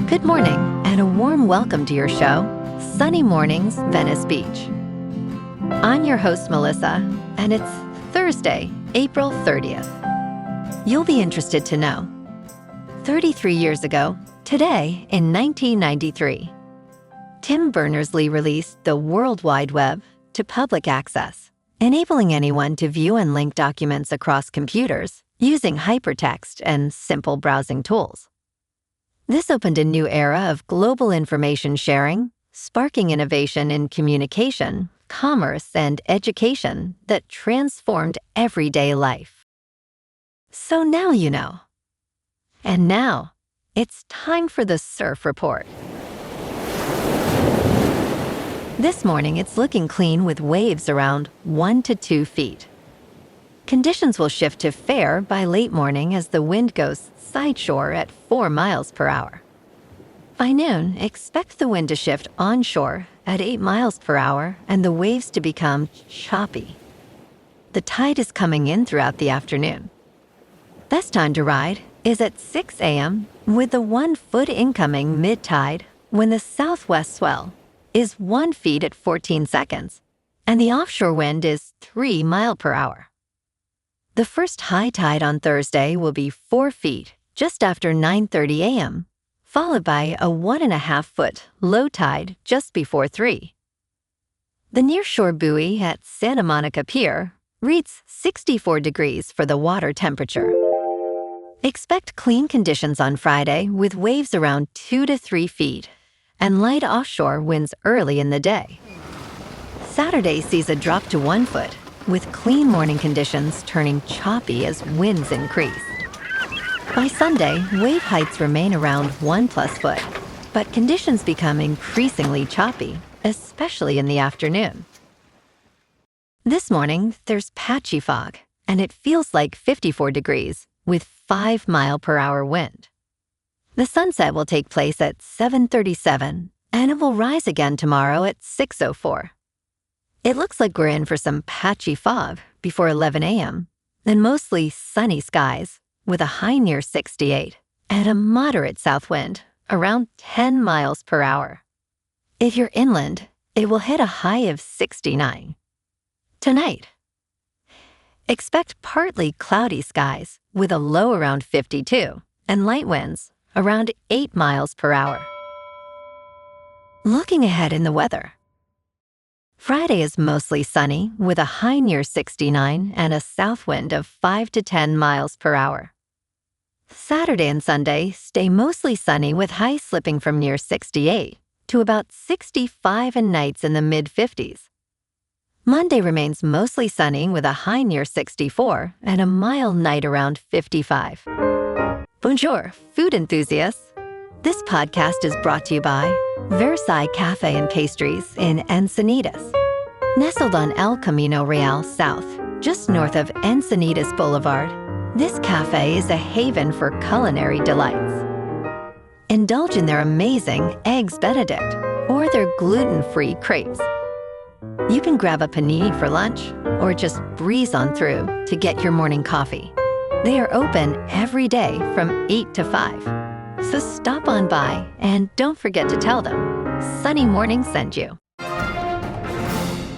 Good morning, and a warm welcome to your show, Sunny Mornings, Venice Beach. I'm your host, Melissa, and it's Thursday, April 30th. You'll be interested to know, 33 years ago, today in 1993, Tim Berners-Lee released the World Wide Web to public access, enabling anyone to view and link documents across computers using hypertext and simple browsing tools. This opened a new era of global information sharing, sparking innovation in communication, commerce, and education that transformed everyday life. So now you know. And now, it's time for the Surf Report. This morning, it's looking clean with waves around 1 to 2 feet. Conditions will shift to fair by late morning as the wind goes sideshore at 4 miles per hour. By noon, expect the wind to shift onshore at 8 miles per hour and the waves to become choppy. The tide is coming in throughout the afternoon. Best time to ride is at 6 a.m. with the 1 foot incoming mid-tide when the southwest swell is 1 foot at 14 seconds and the offshore wind is 3 miles per hour. The first high tide on Thursday will be 4 feet just after 9:30 a.m., followed by a 1.5 foot low tide just before 3. The nearshore buoy at Santa Monica Pier reads 64 degrees for the water temperature. Expect clean conditions on Friday with waves around 2 to 3 feet and light offshore winds early in the day. Saturday sees a drop to 1 foot, with clean morning conditions turning choppy as winds increase. By Sunday, wave heights remain around 1+ foot, but conditions become increasingly choppy, especially in the afternoon. This morning, there's patchy fog, and it feels like 54 degrees with 5 mile per hour wind. The sunset will take place at 7:37, and it will rise again tomorrow at 6:04. It looks like we're in for some patchy fog before 11 a.m., and mostly sunny skies with a high near 68 and a moderate south wind around 10 miles per hour. If you're inland, it will hit a high of 69. Tonight, expect partly cloudy skies with a low around 52 and light winds around 8 miles per hour. Looking ahead in the weather, Friday is mostly sunny with a high near 69 and a south wind of 5 to 10 miles per hour. Saturday and Sunday stay mostly sunny with highs slipping from near 68 to about 65 and nights in the mid-50s. Monday remains mostly sunny with a high near 64 and a mild night around 55. Bonjour, food enthusiasts. This podcast is brought to you by Versailles Cafe and Pastries in Encinitas. Nestled on El Camino Real South, just north of Encinitas Boulevard, this cafe is a haven for culinary delights. Indulge in their amazing Eggs Benedict or their gluten-free crepes. You can grab a panini for lunch or just breeze on through to get your morning coffee. They are open every day from 8 to 5. So stop on by and don't forget to tell them Sunny Morning sent you.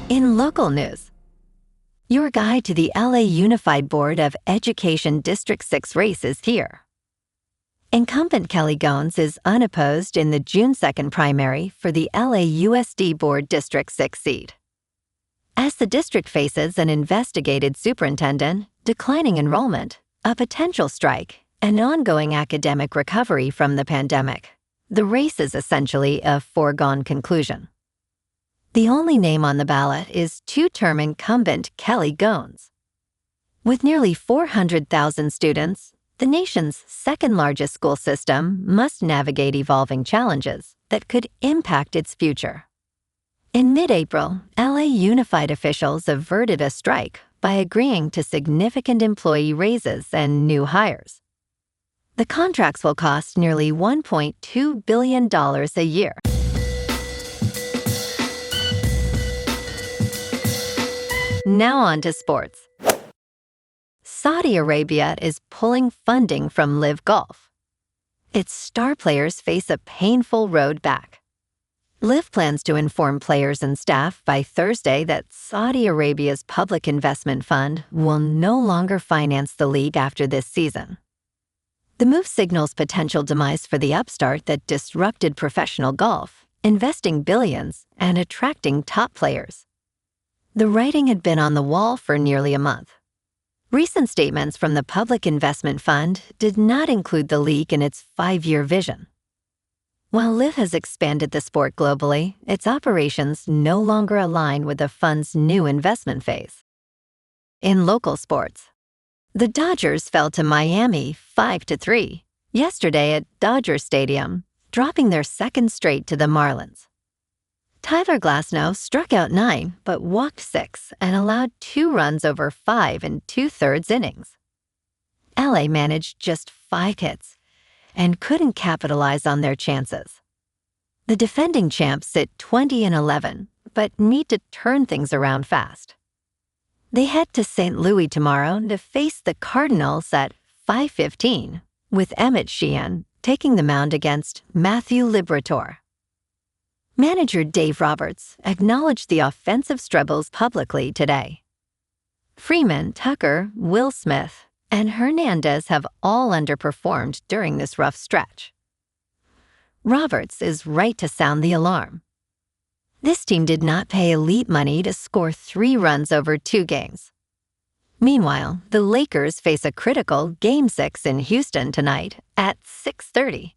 In local news, your guide to the LA Unified Board of Education District 6 race is here. Incumbent Kelly Goins is unopposed in the June 2nd primary for the LA USD Board District 6 seat. As the district faces an investigated superintendent, declining enrollment, a potential strike, and ongoing academic recovery from the pandemic, the race is essentially a foregone conclusion. The only name on the ballot is 2-term incumbent Kelly Goins. With nearly 400,000 students, the nation's second-largest school system must navigate evolving challenges that could impact its future. In mid-April, LA Unified officials averted a strike by agreeing to significant employee raises and new hires. The contracts will cost nearly $1.2 billion a year. Now on to sports. Saudi Arabia is pulling funding from Live Golf. its star players face a painful road back. LIV plans to inform players and staff by Thursday that Saudi Arabia's public investment fund will no longer finance the league after this season. The move signals potential demise for the upstart that disrupted professional golf, investing billions and attracting top players. The writing had been on the wall for nearly a month. Recent statements from the Public Investment Fund did not include the league in its 5-year vision. While LIV has expanded the sport globally, its operations no longer align with the fund's new investment phase. In local sports, the Dodgers fell to Miami 5-3 yesterday at Dodger Stadium, dropping their second straight to the Marlins. Tyler Glasnow struck out 9 but walked 6 and allowed 2 runs over 5 2/3 innings. LA managed just 5 hits and couldn't capitalize on their chances. The defending champs sit 20-11, but need to turn things around fast. They head to St. Louis tomorrow to face the Cardinals at 5:15, with Emmett Sheehan taking the mound against Matthew Liberatore. Manager Dave Roberts acknowledged the offensive struggles publicly today. Freeman, Tucker, Will Smith, and Hernandez have all underperformed during this rough stretch. Roberts is right to sound the alarm. This team did not pay elite money to score 3 runs over 2 games. Meanwhile, the Lakers face a critical Game 6 in Houston tonight at 6:30.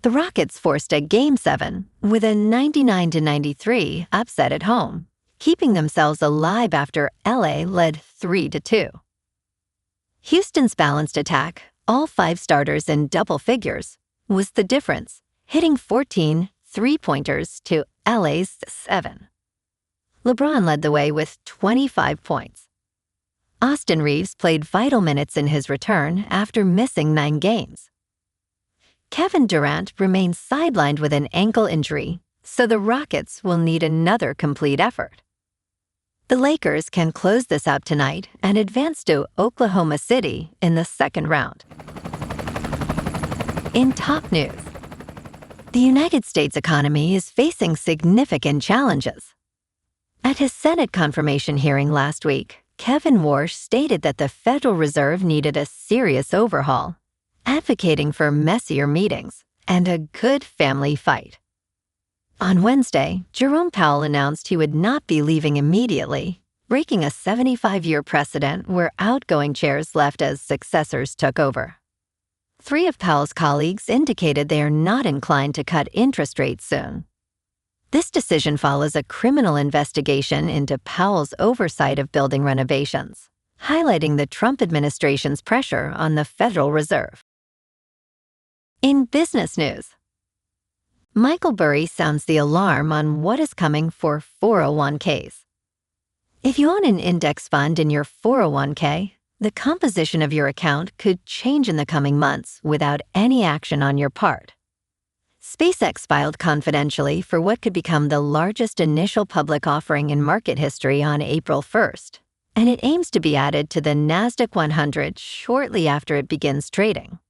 The Rockets forced a Game 7 with a 99-93 upset at home, keeping themselves alive after LA led 3-2. Houston's balanced attack, all 5 starters in double figures, was the difference, hitting 14 three-pointers to LA's 7. LeBron led the way with 25 points. Austin Reeves played vital minutes in his return after missing 9 games. Kevin Durant remains sidelined with an ankle injury, so the Rockets will need another complete effort. The Lakers can close this out tonight and advance to Oklahoma City in the second round. In top news, the United States economy is facing significant challenges. At his Senate confirmation hearing last week, Kevin Warsh stated that the Federal Reserve needed a serious overhaul, advocating for messier meetings and a good family fight. On Wednesday, Jerome Powell announced he would not be leaving immediately, breaking a 75-year precedent where outgoing chairs left as successors took over. 3 of Powell's colleagues indicated they are not inclined to cut interest rates soon. This decision follows a criminal investigation into Powell's oversight of building renovations, highlighting the Trump administration's pressure on the Federal Reserve. In business news, Michael Burry sounds the alarm on what is coming for 401ks. If you own an index fund in your 401k, the composition of your account could change in the coming months without any action on your part. SpaceX filed confidentially for what could become the largest initial public offering in market history on April 1st, and it aims to be added to the NASDAQ 100 shortly after it begins trading.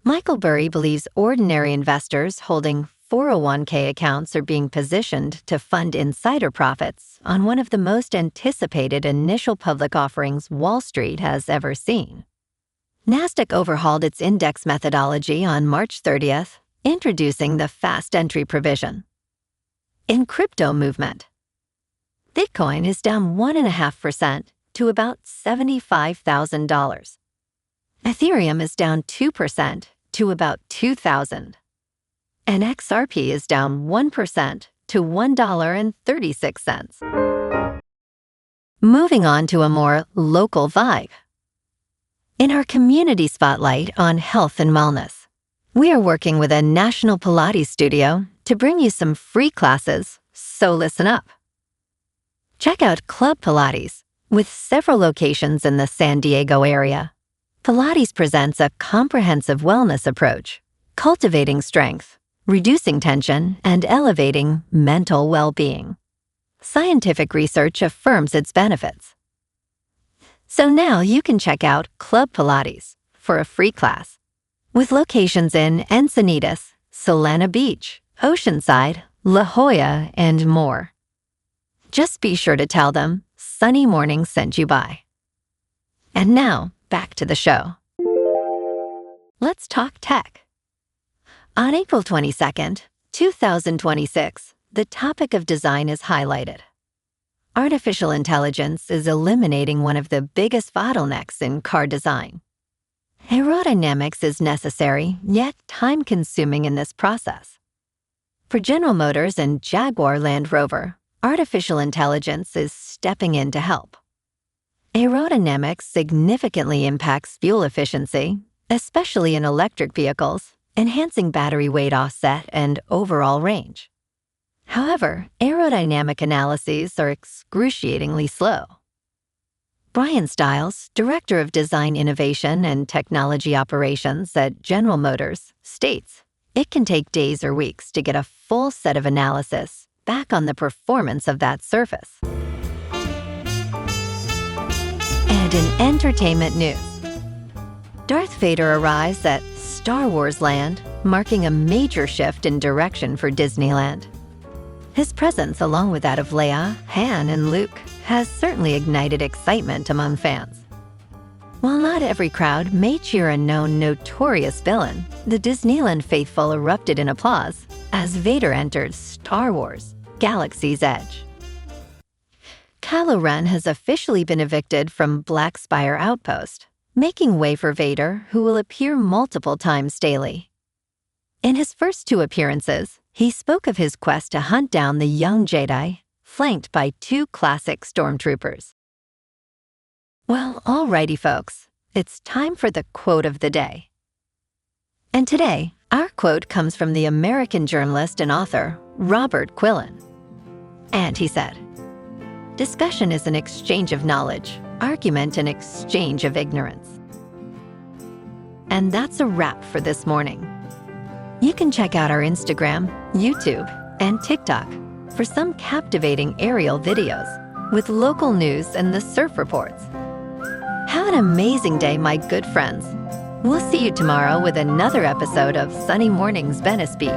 Michael Burry believes ordinary investors holding 401k accounts are being positioned to fund insider profits on one of the most anticipated initial public offerings Wall Street has ever seen. NASDAQ overhauled its index methodology on March 30th, introducing the fast entry provision. In crypto movement, Bitcoin is down 1.5% to about $75,000. Ethereum is down 2% to about $2,000. And XRP is down 1% to $1.36. Moving on to a more local vibe. In our community spotlight on health and wellness, we are working with a national Pilates studio to bring you some free classes, so listen up. Check out Club Pilates, with several locations in the San Diego area. Pilates presents a comprehensive wellness approach, cultivating strength, reducing tension, and elevating mental well-being. Scientific research affirms its benefits. So now you can check out Club Pilates for a free class. with locations in Encinitas, Solana Beach, Oceanside, La Jolla, and more. Just be sure to tell them Sunny Morning sent you by. And now, back to the show. Let's talk tech. On April 22nd, 2026, the topic of design is highlighted. Artificial intelligence is eliminating one of the biggest bottlenecks in car design. Aerodynamics is necessary, yet time-consuming in this process. For General Motors and Jaguar Land Rover, artificial intelligence is stepping in to help. Aerodynamics significantly impacts fuel efficiency, especially in electric vehicles, enhancing battery weight offset and overall range. However, aerodynamic analyses are excruciatingly slow. Brian Stiles, Director of Design Innovation and Technology Operations at General Motors, states it can take days or weeks to get a full set of analysis back on the performance of that surface. And in entertainment news, Darth Vader arrives at Star Wars Land, marking a major shift in direction for Disneyland. His presence, along with that of Leia, Han, and Luke, has certainly ignited excitement among fans. While not every crowd may cheer a known notorious villain, the Disneyland faithful erupted in applause as Vader entered Star Wars: Galaxy's Edge. Kylo Ren has officially been evicted from Black Spire Outpost, making way for Vader, who will appear multiple times daily. In his first two appearances, he spoke of his quest to hunt down the young Jedi, flanked by two classic stormtroopers. Well, alrighty folks, it's time for the quote of the day. And today, our quote comes from the American journalist and author, Robert Quillen. And he said, "Discussion is an exchange of knowledge, argument an exchange of ignorance." And that's a wrap for this morning. You can check out our Instagram, YouTube, and TikTok for some captivating aerial videos with local news and the surf reports. Have an amazing day, my good friends. We'll see you tomorrow with another episode of Sunny Mornings Venice Beach.